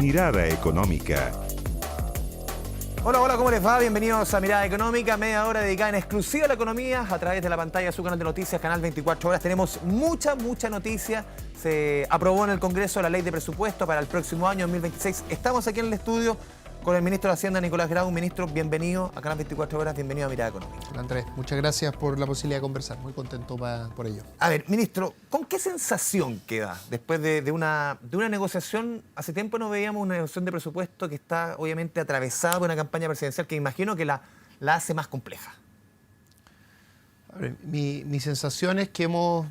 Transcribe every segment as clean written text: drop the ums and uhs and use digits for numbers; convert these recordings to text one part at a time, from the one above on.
Mirada Económica. Hola, hola, ¿cómo les va? Bienvenidos a Mirada Económica, media hora dedicada en exclusiva a la economía a través de la pantalla de su canal de noticias, Canal 24 Horas. Tenemos mucha noticia. Se aprobó en el Congreso la ley de presupuesto para el próximo año 2026. Estamos aquí en el estudio con el ministro de Hacienda, Nicolás Grau. Ministro, bienvenido a Canal 24 Horas, bienvenido a Mirada Económica. Hola Andrés, muchas gracias por la posibilidad de conversar, muy contento por ello. A ver, ministro, ¿con qué sensación queda después de una negociación? Hace tiempo no veíamos una negociación de presupuesto que está obviamente atravesada por una campaña presidencial que imagino que la hace más compleja. A ver, mi sensación es que hemos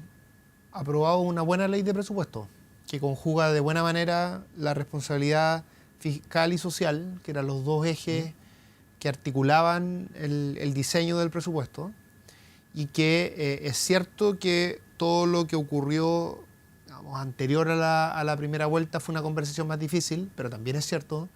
aprobado una buena ley de presupuesto, que conjuga de buena manera la responsabilidad fiscal y social, que eran los dos ejes que articulaban el diseño del presupuesto, y que es cierto que todo lo que ocurrió, digamos, anterior a la primera vuelta fue una conversación más difícil, pero también es cierto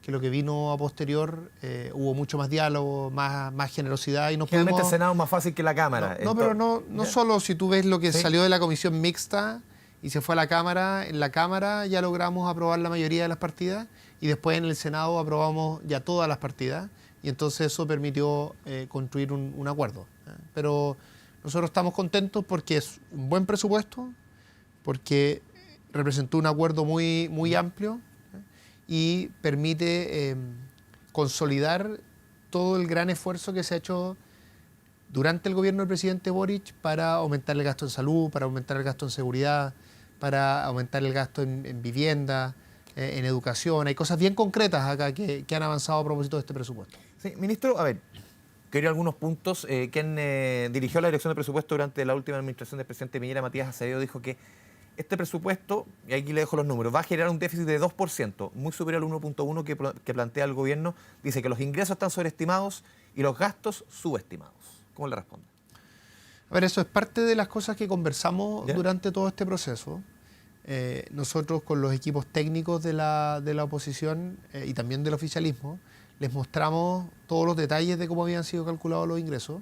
que lo que vino a posterior hubo mucho más diálogo, más generosidad y nos Generalmente pudimos... el Senado es más fácil que la Cámara. Pero no solo si tú ves lo que ¿Sí? salió de la comisión mixta y se fue a la Cámara, en la Cámara ya logramos aprobar la mayoría de las partidas y después en el Senado aprobamos ya todas las partidas y entonces eso permitió construir un acuerdo. Pero nosotros estamos contentos porque es un buen presupuesto, porque representó un acuerdo muy amplio y permite consolidar todo el gran esfuerzo que se ha hecho durante el gobierno del presidente Boric para aumentar el gasto en salud, para aumentar el gasto en seguridad, para aumentar el gasto en vivienda, en educación. Hay cosas bien concretas acá que han avanzado a propósito de este presupuesto. Sí, ministro, a ver, quería algunos puntos. Quien dirigió la dirección de presupuesto durante la última administración del presidente Piñera, Matías Acevedo, dijo que este presupuesto, y aquí le dejo los números, va a generar un déficit de 2%, muy superior al 1.1 que plantea el gobierno. Dice que los ingresos están sobreestimados y los gastos subestimados. ¿Cómo le responde? A ver, eso es parte de las cosas que conversamos ¿Ya? durante todo este proceso. Nosotros con los equipos técnicos de la oposición y también del oficialismo les mostramos todos los detalles de cómo habían sido calculados los ingresos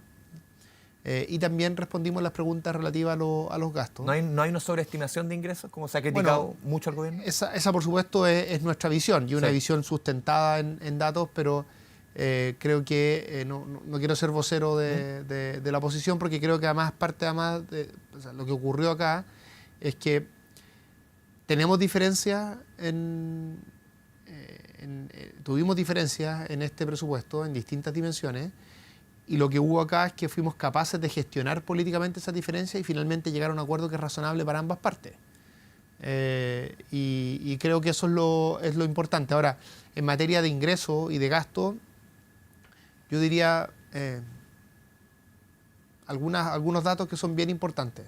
y también respondimos las preguntas relativas a los gastos. ¿No hay una sobreestimación de ingresos, como se ha criticado mucho al gobierno? Esa por supuesto es nuestra visión y una visión sustentada en datos, pero creo que no quiero ser vocero de la oposición porque creo que además lo que ocurrió acá es que tenemos diferencias tuvimos diferencias en este presupuesto en distintas dimensiones y lo que hubo acá es que fuimos capaces de gestionar políticamente esas diferencias y finalmente llegar a un acuerdo que es razonable para ambas partes. Y creo que eso es lo importante. Ahora, en materia de ingreso y de gasto, yo diría algunos datos que son bien importantes.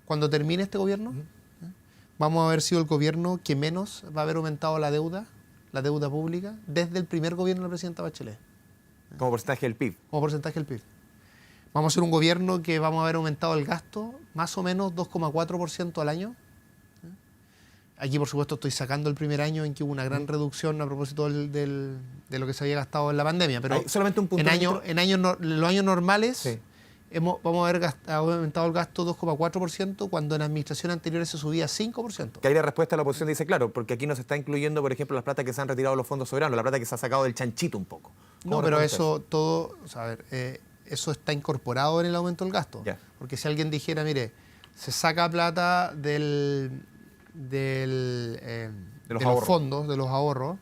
Cuando termine este gobierno, vamos a haber sido el gobierno que menos va a haber aumentado la deuda pública desde el primer gobierno de la presidenta Bachelet. Como porcentaje del PIB. Como porcentaje del PIB. Vamos a ser un gobierno que vamos a haber aumentado el gasto más o menos 2,4% al año. Aquí, por supuesto, estoy sacando el primer año en que hubo una gran reducción a propósito de lo que se había gastado en la pandemia. Pero solamente un punto. Los años normales Sí. Vamos a haber aumentado el gasto 2,4% cuando en administraciones anteriores se subía 5%. Que ahí la respuesta de la oposición dice, claro, porque aquí no se está incluyendo, por ejemplo, las plata que se han retirado de los fondos soberanos, la plata que se ha sacado del chanchito un poco. No, pero eso todo, eso está incorporado en el aumento del gasto. Ya. Porque si alguien dijera, mire, se saca plata de los fondos, de los ahorros,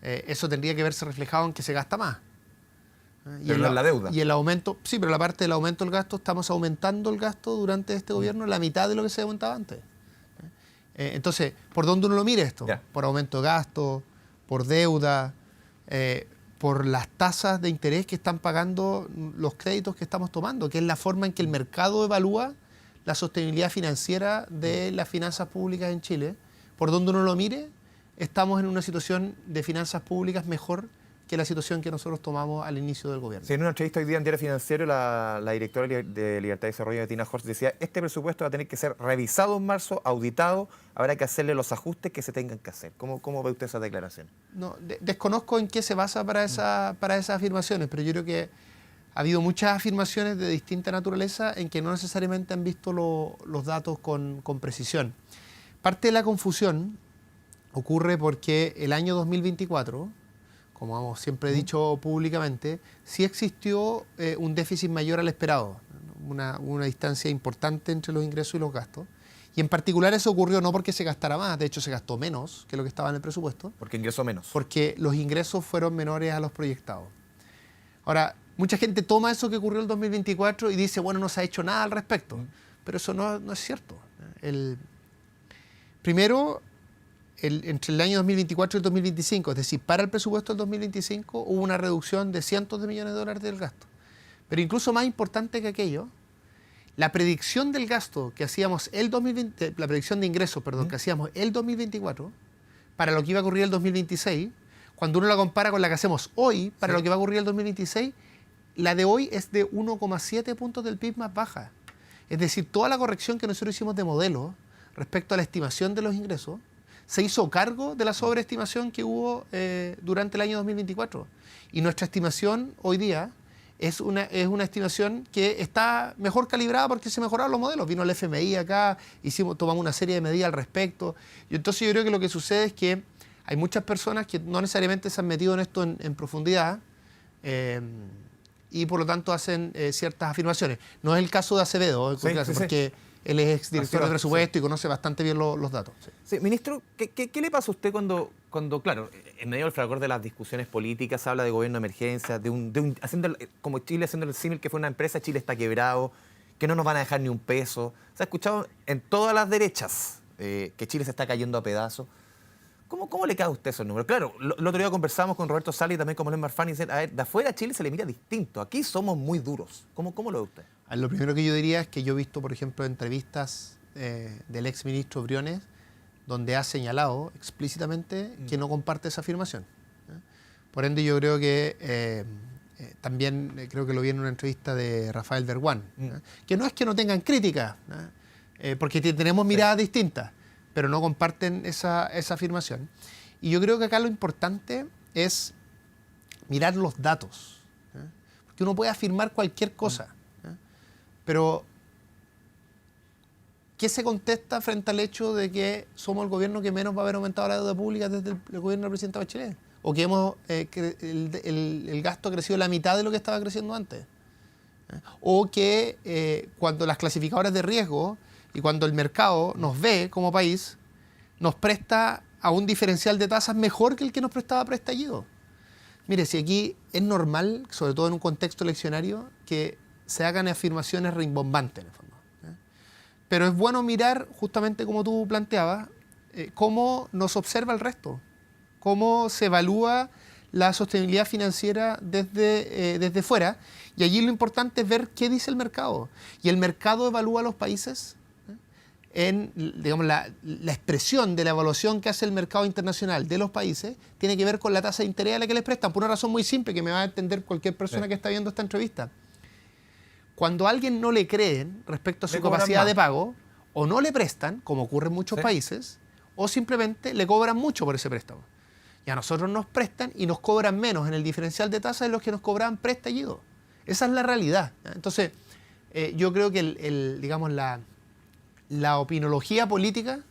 eso tendría que verse reflejado en que se gasta más. Pero no en la deuda. Y el aumento, sí, pero la parte del aumento del gasto, estamos aumentando el gasto durante este gobierno la mitad de lo que se aumentaba antes. Entonces, ¿por dónde uno lo mire esto? Ya. Por aumento de gasto, por deuda, por las tasas de interés que están pagando los créditos que estamos tomando, que es la forma en que el mercado evalúa la sostenibilidad financiera de las finanzas públicas en Chile. Por donde uno lo mire, estamos en una situación de finanzas públicas mejor que la situación que nosotros tomamos al inicio del gobierno. Sí, en una entrevista hoy día en Diario Financiero, la directora de Libertad y Desarrollo, Tina Horst, decía, este presupuesto va a tener que ser revisado en marzo, auditado, habrá que hacerle los ajustes que se tengan que hacer. ¿Cómo ve usted esa declaración? No, desconozco en qué se basa para esas afirmaciones, pero yo creo que ha habido muchas afirmaciones de distinta naturaleza en que no necesariamente han visto los datos con precisión. Parte de la confusión ocurre porque el año 2024, como hemos siempre dicho públicamente, sí existió un déficit mayor al esperado, una distancia importante entre los ingresos y los gastos. Y en particular eso ocurrió no porque se gastara más, de hecho se gastó menos que lo que estaba en el presupuesto. Porque ingresó menos. Porque los ingresos fueron menores a los proyectados. Ahora, mucha gente toma eso que ocurrió en el 2024 y dice, bueno, no se ha hecho nada al respecto. Pero eso no es cierto. Primero, entre el año 2024 y el 2025, es decir, para el presupuesto del 2025, hubo una reducción de cientos de millones de dólares del gasto. Pero incluso más importante que aquello, la predicción del gasto que hacíamos el 2020, la predicción de ingresos, perdón, que hacíamos el 2024, para lo que iba a ocurrir el 2026, cuando uno la compara con la que hacemos hoy, para lo que va a ocurrir el 2026, la de hoy es de 1,7 puntos del PIB más baja. Es decir, toda la corrección que nosotros hicimos de modelo respecto a la estimación de los ingresos, se hizo cargo de la sobreestimación que hubo durante el año 2024. Y nuestra estimación hoy día es una estimación que está mejor calibrada porque se mejoraron los modelos. Vino el FMI acá, tomamos una serie de medidas al respecto. Y entonces yo creo que lo que sucede es que hay muchas personas que no necesariamente se han metido en esto en profundidad y por lo tanto hacen ciertas afirmaciones. No es el caso de Acevedo, porque él es exdirector de presupuesto y conoce bastante bien los datos. Sí, ministro, ¿qué le pasa a usted cuando, claro, en medio del fragor de las discusiones políticas, se habla de gobierno de emergencia, como Chile haciendo el símil que fue una empresa, Chile está quebrado, que no nos van a dejar ni un peso? Se ha escuchado en todas las derechas que Chile se está cayendo a pedazos. ¿Cómo le cae a usted esos números? Claro, el otro día conversamos con Roberto Sala y también con Molen Marfan y dicen, a ver, de afuera a Chile se le mira distinto, aquí somos muy duros. ¿Cómo lo ve usted? Lo primero que yo diría es que yo he visto, por ejemplo, entrevistas del exministro Briones, donde ha señalado explícitamente que no comparte esa afirmación. Por ende, yo creo que también creo que lo vi en una entrevista de Rafael Berguán, que no es que no tengan críticas, porque tenemos miradas distintas, pero no comparten esa afirmación. Y yo creo que acá lo importante es mirar los datos, porque uno puede afirmar cualquier cosa, pero ¿qué se contesta frente al hecho de que somos el gobierno que menos va a haber aumentado la deuda pública desde el gobierno del presidente Bachelet? O que el gasto ha crecido la mitad de lo que estaba creciendo antes. O que cuando las clasificadoras de riesgo y cuando el mercado nos ve como país, nos presta a un diferencial de tasas mejor que el que nos prestaba preestallido. Mire, si aquí es normal, sobre todo en un contexto eleccionario, que se hagan afirmaciones rimbombantes en el fondo. Pero es bueno mirar, justamente como tú planteabas, cómo nos observa el resto, cómo se evalúa la sostenibilidad financiera desde fuera. Y allí lo importante es ver qué dice el mercado. Y el mercado evalúa a los países en, digamos, la expresión de la evaluación que hace el mercado internacional de los países tiene que ver con la tasa de interés a la que les prestan, por una razón muy simple que me va a entender cualquier persona que está viendo esta entrevista. Cuando a alguien no le creen respecto a su capacidad de pago, o no le prestan, como ocurre en muchos países, o simplemente le cobran mucho por ese préstamo. Y a nosotros nos prestan y nos cobran menos en el diferencial de tasas de los que nos cobraban preestallido. Esa es la realidad. Entonces, yo creo que digamos, la opinología política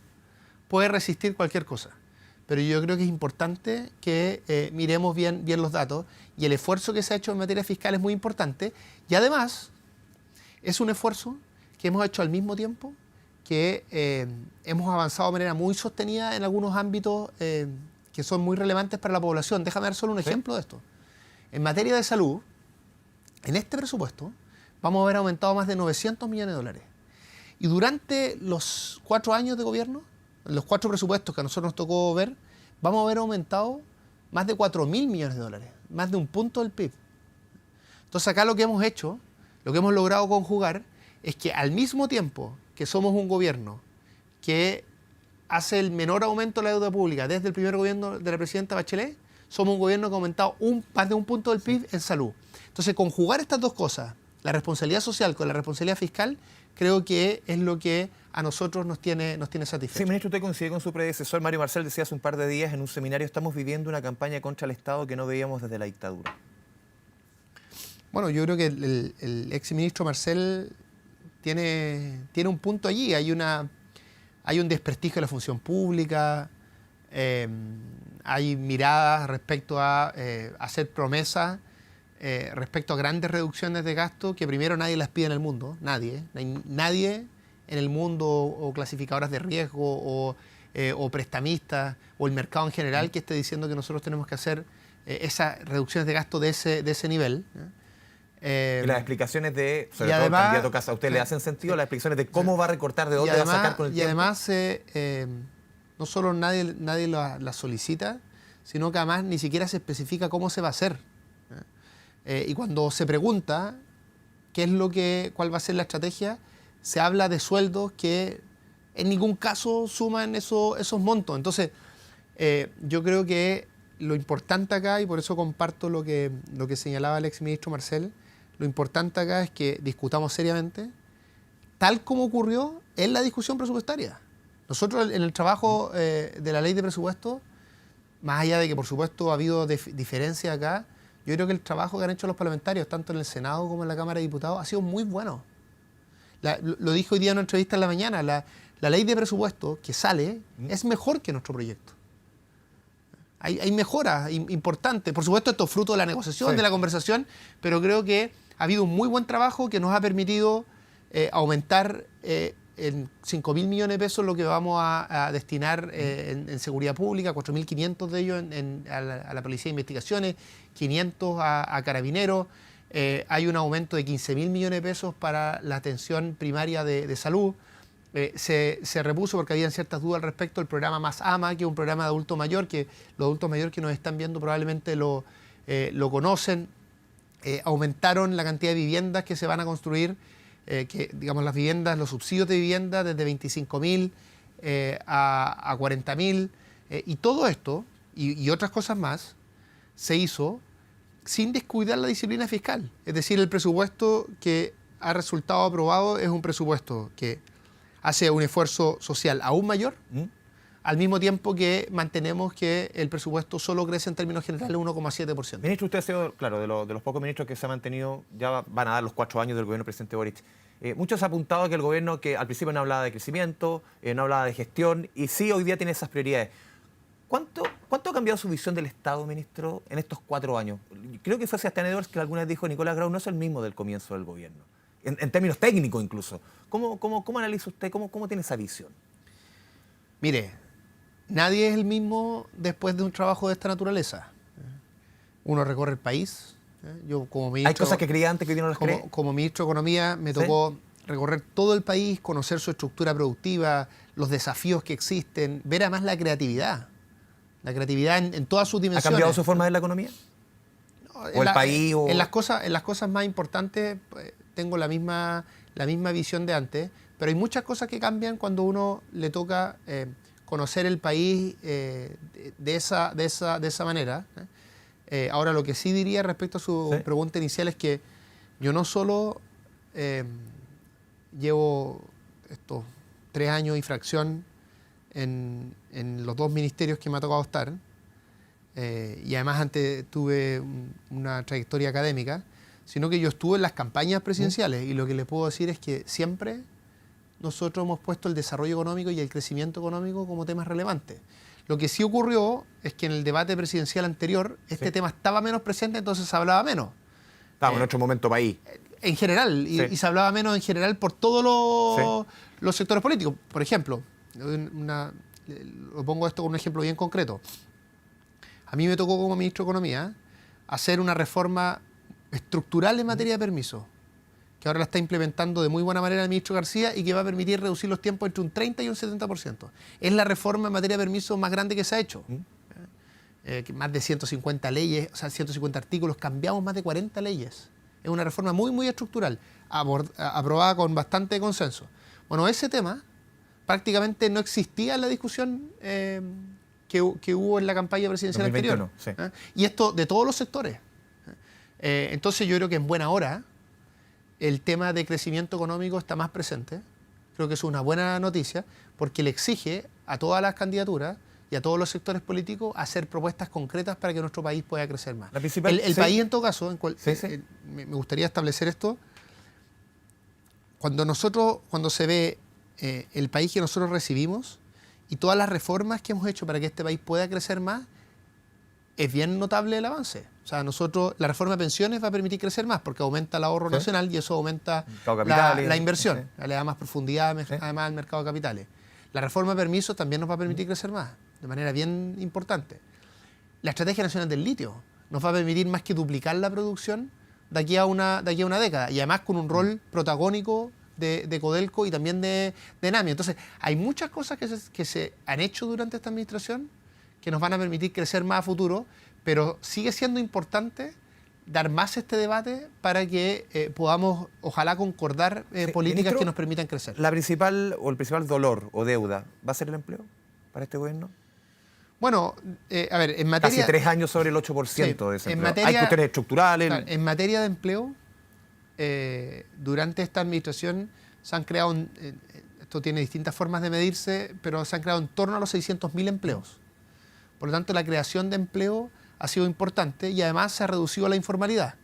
puede resistir cualquier cosa. Pero yo creo que es importante que miremos bien los datos, y el esfuerzo que se ha hecho en materia fiscal es muy importante. Y además, es un esfuerzo que hemos hecho al mismo tiempo que hemos avanzado de manera muy sostenida en algunos ámbitos que son muy relevantes para la población. Déjame dar solo un ejemplo de esto. En materia de salud, en este presupuesto vamos a haber aumentado más de 900 millones de dólares. Y durante los 4 años de gobierno, los 4 presupuestos que a nosotros nos tocó ver, vamos a haber aumentado más de 4.000 millones de dólares, más de un punto del PIB. Entonces acá lo que hemos hecho, lo que hemos logrado conjugar, es que al mismo tiempo que somos un gobierno que hace el menor aumento de la deuda pública desde el primer gobierno de la presidenta Bachelet, somos un gobierno que ha aumentado más de un punto del PIB en salud. Entonces, conjugar estas dos cosas, la responsabilidad social con la responsabilidad fiscal, creo que es lo que a nosotros nos tiene satisfechos. Sí, ministro, usted coincide con su predecesor, Mario Marcel, decía hace un par de días en un seminario, estamos viviendo una campaña contra el Estado que no veíamos desde la dictadura. Bueno, yo creo que el exministro Marcel tiene un punto allí. Hay un desprestigio de la función pública, Hay miradas respecto a hacer promesas respecto a grandes reducciones de gasto que primero nadie las pide en el mundo, nadie. No hay nadie en el mundo o clasificadoras de riesgo o prestamistas o el mercado en general que esté diciendo que nosotros tenemos que hacer esas reducciones de gasto de ese nivel. Y las explicaciones de, sobre todo el candidato Kast, ¿a usted le hacen sentido las explicaciones de cómo va a recortar, de dónde va a sacar con el tiempo? Y además, no solo nadie la solicita, sino que además ni siquiera se especifica cómo se va a hacer. Y cuando se pregunta cuál va a ser la estrategia, se habla de sueldos que en ningún caso suman esos montos. Entonces, yo creo que lo importante acá, y por eso comparto lo que señalaba el exministro Marcel, lo importante acá es que discutamos seriamente, tal como ocurrió en la discusión presupuestaria. Nosotros en el trabajo de la ley de presupuesto, más allá de que por supuesto ha habido diferencias acá, yo creo que el trabajo que han hecho los parlamentarios, tanto en el Senado como en la Cámara de Diputados, ha sido muy bueno. Lo dijo hoy día en una entrevista en la mañana, la ley de presupuesto que sale es mejor que nuestro proyecto. Hay mejoras importantes. Por supuesto, esto es fruto de la negociación, de la conversación, pero creo que ha habido un muy buen trabajo que nos ha permitido aumentar en 5.000 millones de pesos lo que vamos a destinar en seguridad pública, 4.500 de ellos a la Policía de Investigaciones, 500 a Carabineros. Hay un aumento de 15.000 millones de pesos para la atención primaria de salud. Se repuso porque habían ciertas dudas al respecto del programa Más Ama, que es un programa de adulto mayor, que los adultos mayores que nos están viendo probablemente lo conocen. Aumentaron la cantidad de viviendas que se van a construir, que digamos las viviendas, los subsidios de vivienda desde 25.000 a 40.000. Y todo esto, y otras cosas más, se hizo sin descuidar la disciplina fiscal. Es decir, el presupuesto que ha resultado aprobado es un presupuesto que hace un esfuerzo social aún mayor, al mismo tiempo que mantenemos que el presupuesto solo crece en términos generales 1,7%. Ministro, usted ha sido, claro, de los pocos ministros que se ha mantenido, ya van a dar los 4 años del gobierno del presidente Boric. Muchos han apuntado a que el gobierno, que al principio no hablaba de crecimiento, no hablaba de gestión, y sí hoy día tiene esas prioridades. ¿Cuánto ha cambiado su visión del Estado, ministro, en estos 4 años? Creo que fue Sebastián Edwards que alguna vez dijo: Nicolás Grau no es el mismo del comienzo del gobierno, en términos técnicos incluso. ¿Cómo analiza usted? ¿Cómo tiene esa visión? Mire, nadie es el mismo después de un trabajo de esta naturaleza. Uno recorre el país. Yo como ministro, ¿hay cosas que creía antes que hoy día no las cree? Como ministro de Economía me tocó recorrer todo el país, conocer su estructura productiva, los desafíos que existen, ver además la creatividad. La creatividad en todas sus dimensiones. ¿Ha cambiado su forma de ver la economía? ¿O el país? En las cosas más importantes tengo la misma visión de antes, pero hay muchas cosas que cambian cuando uno le toca conocer el país de esa manera. Ahora, lo que sí diría respecto a su pregunta inicial es que yo no solo llevo estos 3 años y fracción en los 2 ministerios que me ha tocado estar, y además antes tuve una trayectoria académica, sino que yo estuve en las campañas presidenciales y lo que les puedo decir es que siempre nosotros hemos puesto el desarrollo económico y el crecimiento económico como temas relevantes. Lo que sí ocurrió es que en el debate presidencial anterior este tema estaba menos presente, entonces se hablaba menos. Estábamos en otro momento país. En general, y se hablaba menos en general por todos los sectores políticos. Por ejemplo, lo pongo esto con un ejemplo bien concreto. A mí me tocó como ministro de Economía hacer una reforma estructural en materia de permisos, que ahora la está implementando de muy buena manera el ministro García y que va a permitir reducir los tiempos entre un 30 y un 70%. Es la reforma en materia de permisos más grande que se ha hecho. Más de 150 leyes, o sea, 150 artículos, cambiamos más de 40 leyes. Es una reforma muy, muy estructural, aprobada con bastante consenso. Bueno, ese tema prácticamente no existía en la discusión que hubo en la campaña presidencial 2021, anterior. Y esto de todos los sectores. Entonces yo creo que en buena hora el tema de crecimiento económico está más presente. Creo que es una buena noticia porque le exige a todas las candidaturas y a todos los sectores políticos hacer propuestas concretas para que nuestro país pueda crecer más. El país, en todo caso, me gustaría establecer esto, cuando se ve el país que nosotros recibimos y todas las reformas que hemos hecho para que este país pueda crecer más, es bien notable el avance. O sea, la reforma de pensiones va a permitir crecer más porque aumenta el ahorro nacional y eso aumenta la inversión. Le da más profundidad además al mercado de capitales. La reforma de permisos también nos va a permitir crecer más, de manera bien importante. La Estrategia Nacional del Litio nos va a permitir más que duplicar la producción de aquí a una década y además con un rol protagónico de Codelco y también de Enami. Entonces, hay muchas cosas que se han hecho durante esta administración que nos van a permitir crecer más a futuro, pero sigue siendo importante dar más este debate para que podamos, ojalá, concordar políticas ministro, que nos permitan crecer. El principal dolor o deuda va a ser el empleo para este gobierno. Bueno, a ver, en materia... Casi 3 años sobre el 8% sí, de desempleo. En materia, hay cuestiones estructurales. Claro, en materia de empleo, durante esta administración se han creado, esto tiene distintas formas de medirse, pero se han creado en torno a los 600.000 empleos. Por lo tanto, la creación de empleo ha sido importante y además se ha reducido la informalidad.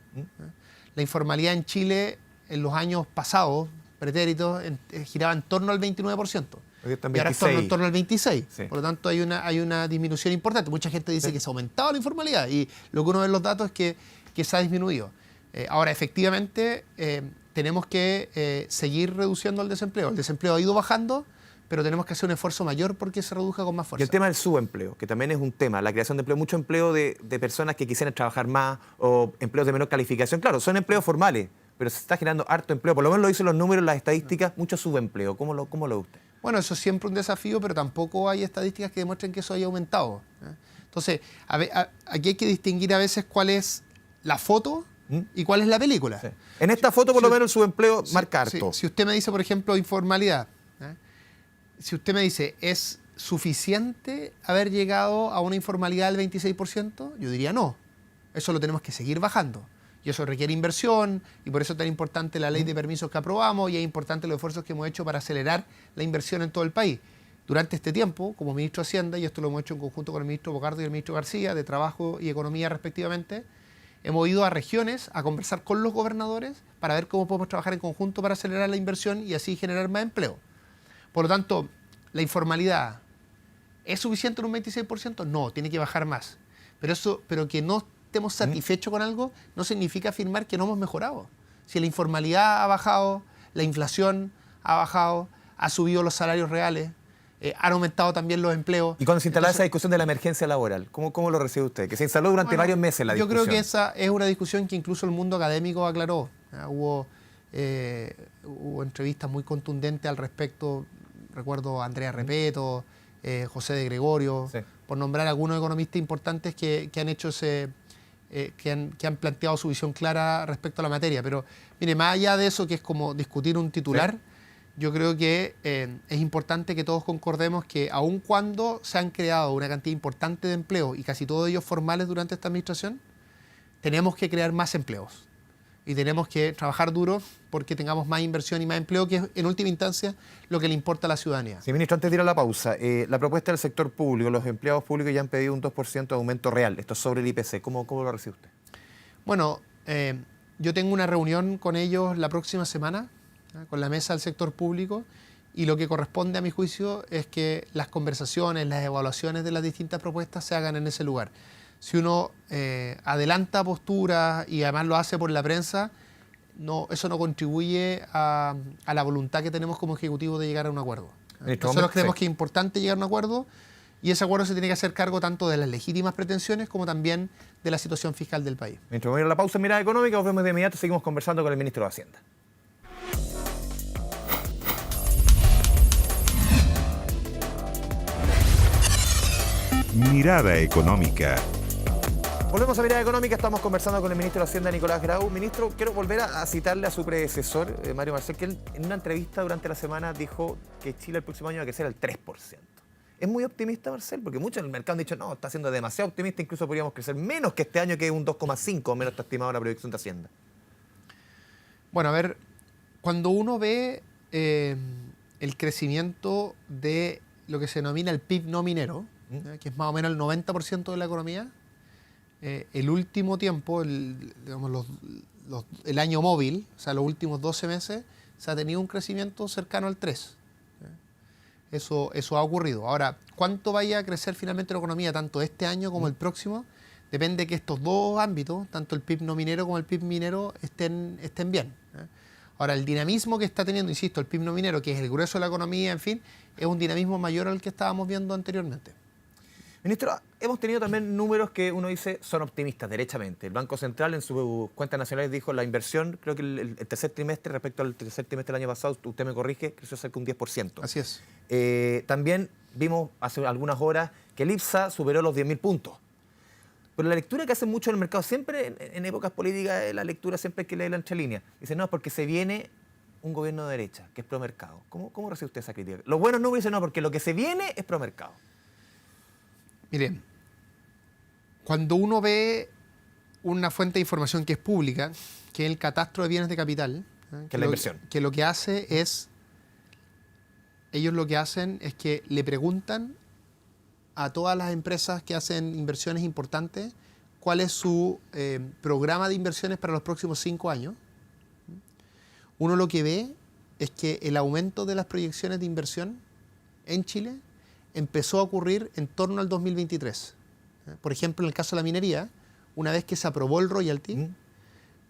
La informalidad en Chile en los años pasados, pretéritos, giraba en torno al 29%. Y ahora está en torno al 26%. Sí. Por lo tanto, hay una disminución importante. Mucha gente dice que se ha aumentado la informalidad y lo que uno ve en los datos es que se ha disminuido. Ahora, efectivamente, tenemos que seguir reduciendo el desempleo. El desempleo ha ido bajando, pero tenemos que hacer un esfuerzo mayor porque se reduzca con más fuerza. Y el tema del subempleo, que también es un tema, la creación de empleo, mucho empleo de personas que quisieran trabajar más o empleos de menor calificación. Claro, son empleos formales, pero se está generando harto empleo. Por lo menos lo dicen los números, las estadísticas, mucho subempleo. ¿Cómo lo ve usted? Bueno, eso es siempre un desafío, pero tampoco hay estadísticas que demuestren que eso haya aumentado. Entonces, aquí hay que distinguir a veces cuál es la foto y cuál es la película. Sí. En esta foto, por lo menos, el subempleo marca harto. Si usted me dice, por ejemplo, informalidad, si usted me dice, ¿es suficiente haber llegado a una informalidad del 26%? Yo diría no. Eso lo tenemos que seguir bajando. Y eso requiere inversión, y por eso es tan importante la ley de permisos que aprobamos, y es importante los esfuerzos que hemos hecho para acelerar la inversión en todo el país. Durante este tiempo, como ministro de Hacienda, y esto lo hemos hecho en conjunto con el ministro Bocardo y el ministro García, de Trabajo y Economía respectivamente, hemos ido a regiones a conversar con los gobernadores para ver cómo podemos trabajar en conjunto para acelerar la inversión y así generar más empleo. Por lo tanto, la informalidad, ¿es suficiente en un 26%? No, tiene que bajar más. Pero que no estemos satisfechos con algo no significa afirmar que no hemos mejorado. Si la informalidad ha bajado, la inflación ha bajado, ha subido los salarios reales, han aumentado también los empleos. Y cuando se instaló esa discusión de la emergencia laboral, ¿cómo lo recibe usted? Que se instaló durante varios meses la discusión. Yo creo que esa es una discusión que incluso el mundo académico aclaró. Hubo entrevistas muy contundentes al respecto. Recuerdo a Andrea Repeto, José de Gregorio, sí, por nombrar algunos economistas importantes que han hecho que han planteado su visión clara respecto a la materia. Pero mire, más allá de eso, que es como discutir un titular, sí, yo creo que es importante que todos concordemos que aun cuando se han creado una cantidad importante de empleos y casi todos ellos formales durante esta administración, tenemos que crear más empleos. Y tenemos que trabajar duro porque tengamos más inversión y más empleo, que es en última instancia lo que le importa a la ciudadanía. Sí, ministro, antes de ir a la pausa, la propuesta del sector público, los empleados públicos ya han pedido un 2% de aumento real, esto es sobre el IPC, ¿cómo lo recibe usted? Bueno, yo tengo una reunión con ellos la próxima semana, con la mesa del sector público, y lo que corresponde a mi juicio es que las conversaciones, las evaluaciones de las distintas propuestas se hagan en ese lugar. Si uno adelanta posturas y además lo hace por la prensa, eso no contribuye a la voluntad que tenemos como Ejecutivo de llegar a un acuerdo. Nosotros creemos que es importante llegar a un acuerdo y ese acuerdo se tiene que hacer cargo tanto de las legítimas pretensiones como también de la situación fiscal del país. Mientras vamos a ir a la pausa en Mirada Económica, nos vemos de inmediato, seguimos conversando con el ministro de Hacienda. Mirada Económica. Volvemos a Mirada Económica, estamos conversando con el ministro de Hacienda, Nicolás Grau. Ministro, quiero volver a citarle a su predecesor, Mario Marcel, que él en una entrevista durante la semana dijo que Chile el próximo año va a crecer al 3%. ¿Es muy optimista, Marcel? Porque muchos en el mercado han dicho, no, está siendo demasiado optimista, incluso podríamos crecer menos que este año, que es un 2,5, menos está estimado la proyección de Hacienda. Bueno, a ver, cuando uno ve el crecimiento de lo que se denomina el PIB no minero, que es más o menos el 90% de la economía, el último tiempo, el año móvil, o sea, los últimos 12 meses, se ha tenido un crecimiento cercano al 3%. Eso ha ocurrido. Ahora, ¿cuánto vaya a crecer finalmente la economía, tanto este año como el próximo? Depende de que estos dos ámbitos, tanto el PIB no minero como el PIB minero, estén bien. Ahora, el dinamismo que está teniendo, insisto, el PIB no minero, que es el grueso de la economía, en fin, es un dinamismo mayor al que estábamos viendo anteriormente. Ministro, hemos tenido también números que uno dice son optimistas, derechamente. El Banco Central en sus cuentas nacionales dijo la inversión, creo que el tercer trimestre respecto al tercer trimestre del año pasado, usted me corrige, creció cerca de un 10%. Así es. También vimos hace algunas horas que el IPSA superó los 10.000 puntos. Pero la lectura que hacen mucho en el mercado, siempre en épocas políticas, la lectura siempre hay que leerla entre líneas. Dicen, no, porque se viene un gobierno de derecha, que es promercado. ¿Cómo recibe usted esa crítica? Los buenos números dicen, no, porque lo que se viene es promercado. Miren, cuando uno ve una fuente de información que es pública, que es el catastro de bienes de capital, que es la inversión, que lo que hace es, ellos lo que hacen es que le preguntan a todas las empresas que hacen inversiones importantes cuál es su programa de inversiones para los próximos 5 años. Uno lo que ve es que el aumento de las proyecciones de inversión en Chile empezó a ocurrir en torno al 2023. Por ejemplo, en el caso de la minería, una vez que se aprobó el royalty,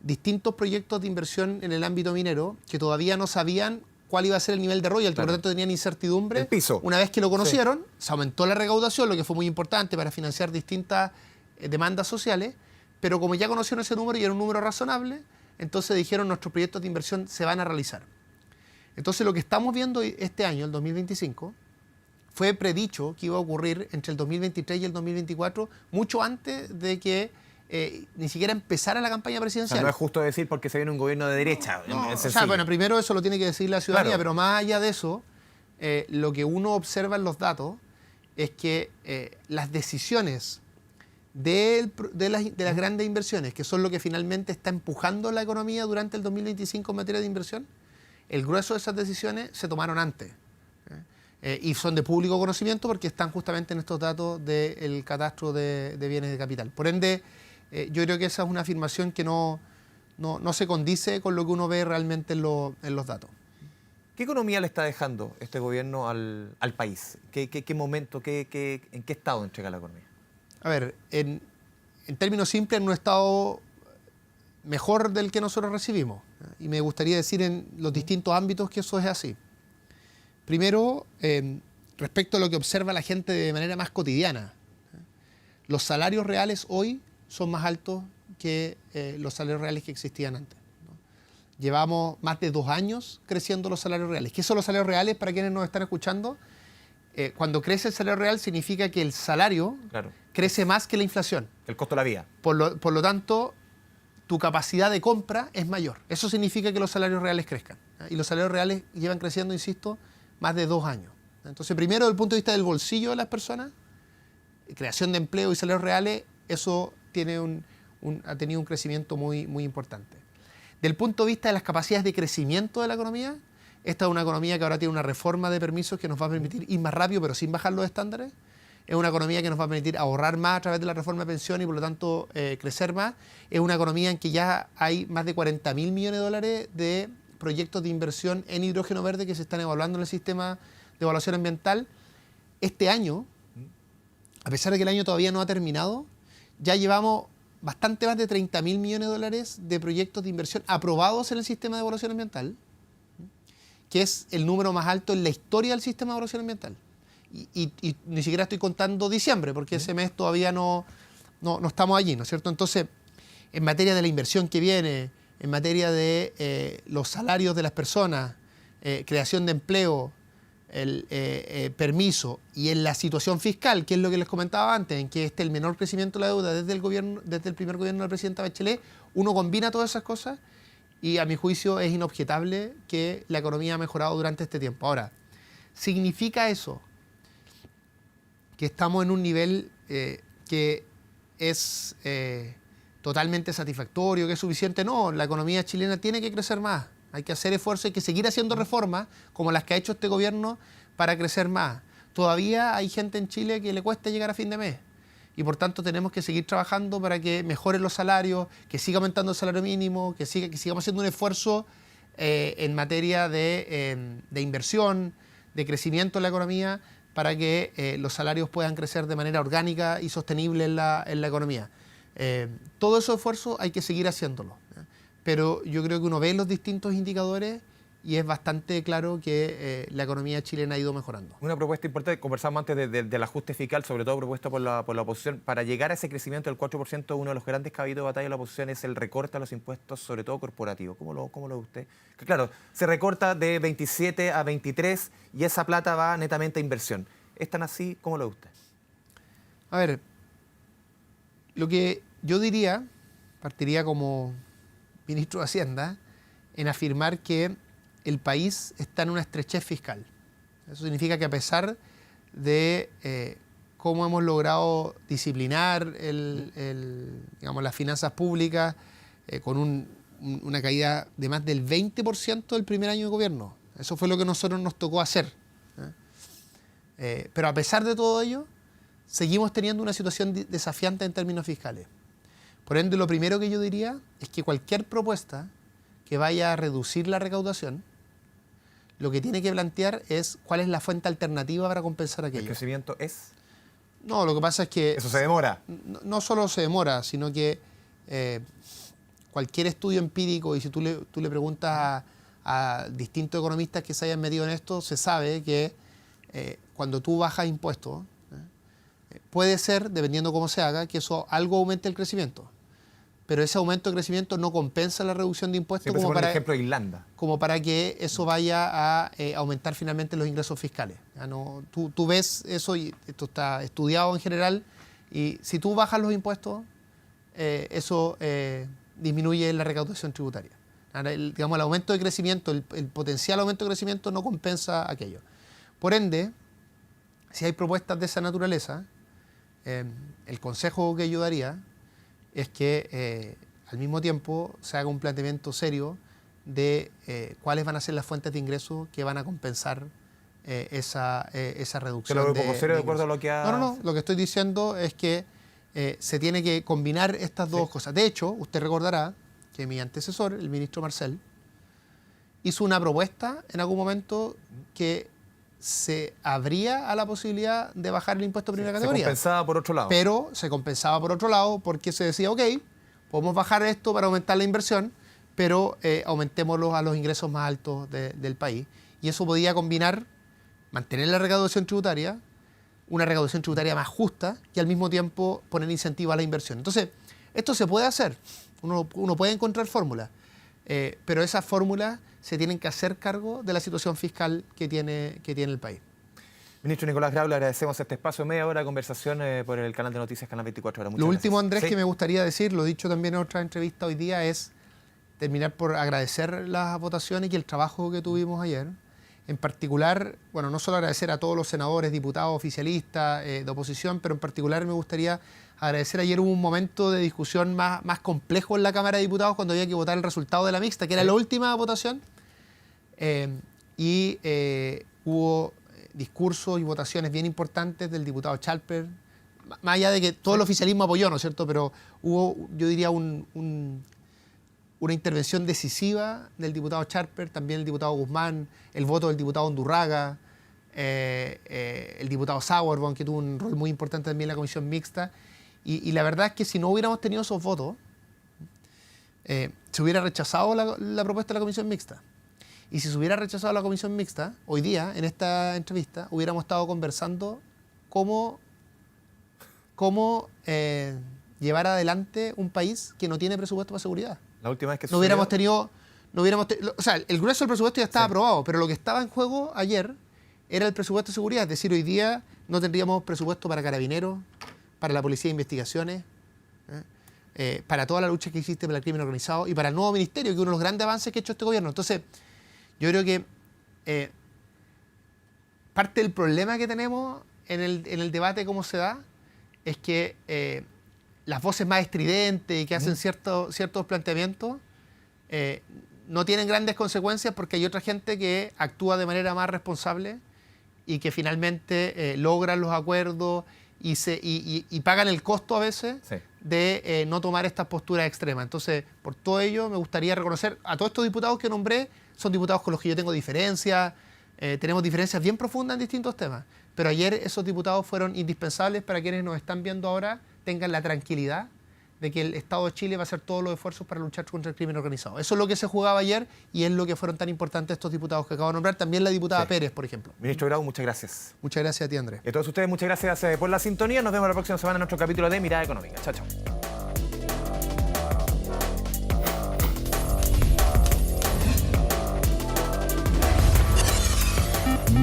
distintos proyectos de inversión en el ámbito minero que todavía no sabían cuál iba a ser el nivel de royalty, por lo tanto tenían incertidumbre. El piso. Una vez que lo conocieron, se aumentó la recaudación, lo que fue muy importante para financiar distintas demandas sociales, pero como ya conocieron ese número y era un número razonable, entonces dijeron nuestros proyectos de inversión se van a realizar. Entonces lo que estamos viendo este año, el 2025, fue predicho que iba a ocurrir entre el 2023 y el 2024, mucho antes de que ni siquiera empezara la campaña presidencial. O sea, no es justo decir porque se viene un gobierno de derecha. O sea, bueno, primero eso lo tiene que decir la ciudadanía, claro, pero más allá de eso, lo que uno observa en los datos es que las decisiones de las grandes inversiones, que son lo que finalmente está empujando la economía durante el 2025 en materia de inversión, el grueso de esas decisiones se tomaron antes. Y son de público conocimiento porque están justamente en estos datos del catastro de bienes de capital. Por ende, yo creo que esa es una afirmación que no se condice con lo que uno ve realmente en los datos. ¿Qué economía le está dejando este gobierno al país? ¿Qué momento, en qué estado entrega la economía? A ver, en términos simples, en un estado mejor del que nosotros recibimos. Y me gustaría decir en los distintos ámbitos que eso es así. Primero, respecto a lo que observa la gente de manera más cotidiana. Los salarios reales hoy son más altos que los salarios reales que existían antes. Llevamos más de 2 años creciendo los salarios reales. ¿Qué son los salarios reales para quienes nos están escuchando? Cuando crece el salario real significa que el salario crece más que la inflación. El costo de la vida. Por lo tanto, tu capacidad de compra es mayor. Eso significa que los salarios reales crezcan. Y los salarios reales llevan creciendo, insisto, más de 2 años. Entonces, primero, desde el punto de vista del bolsillo de las personas, creación de empleo y salarios reales, eso ha tenido un crecimiento muy, muy importante. Del punto de vista de las capacidades de crecimiento de la economía, esta es una economía que ahora tiene una reforma de permisos que nos va a permitir ir más rápido, pero sin bajar los estándares. Es una economía que nos va a permitir ahorrar más a través de la reforma de pensión y, por lo tanto, crecer más. Es una economía en que ya hay más de 40.000 millones de dólares de proyectos de inversión en hidrógeno verde que se están evaluando en el sistema de evaluación ambiental. Este año, a pesar de que el año todavía no ha terminado, ya llevamos bastante más de 30.000 millones de dólares de proyectos de inversión aprobados en el sistema de evaluación ambiental, que es el número más alto en la historia del sistema de evaluación ambiental. Y ni siquiera estoy contando diciembre, porque ese mes todavía no estamos allí, ¿no es cierto? Entonces, en materia de la inversión que viene, en materia de los salarios de las personas, creación de empleo, el permiso y en la situación fiscal, que es lo que les comentaba antes, en que el menor crecimiento de la deuda desde el primer gobierno de la presidenta Bachelet, uno combina todas esas cosas y a mi juicio es inobjetable que la economía ha mejorado durante este tiempo. Ahora, ¿significa eso que estamos en un nivel que es totalmente satisfactorio, que es suficiente? No, la economía chilena tiene que crecer más. Hay que hacer esfuerzos, hay que seguir haciendo reformas como las que ha hecho este gobierno para crecer más. Todavía hay gente en Chile que le cuesta llegar a fin de mes y por tanto tenemos que seguir trabajando para que mejoren los salarios, que siga aumentando el salario mínimo, que sigamos haciendo un esfuerzo en materia de inversión, de crecimiento en la economía para que los salarios puedan crecer de manera orgánica y sostenible en la economía. Todo ese esfuerzo hay que seguir haciéndolo, ¿eh? Pero yo creo que uno ve los distintos indicadores y es bastante claro que la economía chilena ha ido mejorando. Una propuesta importante, conversamos antes del ajuste fiscal, sobre todo propuesto por la oposición. Para llegar a ese crecimiento del 4%, uno de los grandes caballos de batalla de la oposición es el recorte a los impuestos, sobre todo corporativos. ¿Cómo lo ve usted? Que claro, se recorta de 27 a 23 y esa plata va netamente a inversión. ¿Es tan así? ¿Cómo lo ve usted? A ver, lo que yo diría, partiría como ministro de Hacienda, en afirmar que el país está en una estrechez fiscal. Eso significa que a pesar de cómo hemos logrado disciplinar digamos, las finanzas públicas con una caída de más del 20% del primer año de gobierno. Eso fue lo que nosotros nos tocó hacer. Pero a pesar de todo ello, seguimos teniendo una situación desafiante en términos fiscales. Por ende, lo primero que yo diría es que cualquier propuesta que vaya a reducir la recaudación, lo que tiene que plantear es cuál es la fuente alternativa para compensar aquello. ¿El crecimiento es? No, lo que pasa es que... ¿Eso se demora? No solo se demora, sino que cualquier estudio empírico, y si tú le preguntas a distintos economistas que se hayan metido en esto, se sabe que cuando tú bajas impuestos, puede ser, dependiendo cómo se haga, que eso algo aumente el crecimiento. Pero ese aumento de crecimiento no compensa la reducción de impuestos como para, ejemplo, Irlanda. Como para que eso vaya a aumentar finalmente los ingresos fiscales. Tú ves eso, y esto está estudiado en general, y si tú bajas los impuestos, eso disminuye la recaudación tributaria. Digamos, el aumento de crecimiento, el potencial aumento de crecimiento no compensa aquello. Por ende, si hay propuestas de esa naturaleza, el consejo que yo daría es que al mismo tiempo se haga un planteamiento serio de cuáles van a ser las fuentes de ingresos que van a compensar esa reducción. ¿Te lo veo poco serio de acuerdo a lo que ha...? No. Lo que estoy diciendo es que se tiene que combinar estas dos cosas. De hecho, usted recordará que mi antecesor, el ministro Marcel, hizo una propuesta en algún momento que se abría a la posibilidad de bajar el impuesto de primera categoría. Se compensaba por otro lado. Pero se compensaba por otro lado porque se decía, ok, podemos bajar esto para aumentar la inversión, pero aumentémoslo a los ingresos más altos del país. Y eso podía combinar, mantener la recaudación tributaria, una recaudación tributaria más justa y al mismo tiempo poner incentivo a la inversión. Entonces, esto se puede hacer, uno puede encontrar fórmulas, pero esas fórmulas se tienen que hacer cargo de la situación fiscal que tiene el país. Ministro Nicolás Grau, le agradecemos este espacio, media hora de conversación por el canal de noticias Canal 24 Horas. Lo último, Andrés, ¿Sí? que me gustaría decir, lo he dicho también en otra entrevista hoy día, es terminar por agradecer las votaciones y el trabajo que tuvimos ayer. En particular, bueno, no solo agradecer a todos los senadores, diputados, oficialistas, de oposición, pero en particular me gustaría agradecer. Ayer hubo un momento de discusión más complejo en la Cámara de Diputados cuando había que votar el resultado de la mixta, que era la última votación. Hubo discursos y votaciones bien importantes del diputado Chalper, más allá de que todo el oficialismo apoyó, ¿no es cierto? Pero hubo, yo diría, una intervención decisiva del diputado Chalper, también el diputado Guzmán, el voto del diputado Undurraga, el diputado Sauerborn, que tuvo un rol muy importante también en la comisión mixta. Y la verdad es que si no hubiéramos tenido esos votos, se hubiera rechazado la propuesta de la comisión mixta. Y si se hubiera rechazado la comisión mixta, hoy día, en esta entrevista, hubiéramos estado conversando cómo llevar adelante un país que no tiene presupuesto para seguridad. La última vez que no hubiéramos tenido, o sea, el grueso del presupuesto ya estaba aprobado, pero lo que estaba en juego ayer era el presupuesto de seguridad. Es decir, hoy día no tendríamos presupuesto para carabineros, para la policía de investigaciones, para toda la lucha que existe para el crimen organizado y para el nuevo ministerio, que es uno de los grandes avances que ha hecho este gobierno. Entonces, yo creo que parte del problema que tenemos en el debate, cómo se da, es que las voces más estridentes y que hacen ciertos planteamientos no tienen grandes consecuencias porque hay otra gente que actúa de manera más responsable y que finalmente logran los acuerdos y pagan el costo a veces de no tomar estas posturas extremas. Entonces, por todo ello, me gustaría reconocer a todos estos diputados que nombré. Son diputados con los que yo tengo diferencias, Tenemos diferencias bien profundas en distintos temas, pero ayer esos diputados fueron indispensables para quienes nos están viendo ahora tengan la tranquilidad de que el Estado de Chile va a hacer todos los esfuerzos para luchar contra el crimen organizado. Eso es lo que se jugaba ayer y es lo que fueron tan importantes estos diputados que acabo de nombrar. También la diputada Pérez, por ejemplo. Ministro Grau, muchas gracias. Muchas gracias a ti, Andrés. Y a todos ustedes, muchas gracias por la sintonía. Nos vemos la próxima semana en nuestro capítulo de Mirada Económica. Chao, chao.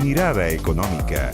Mirada Económica.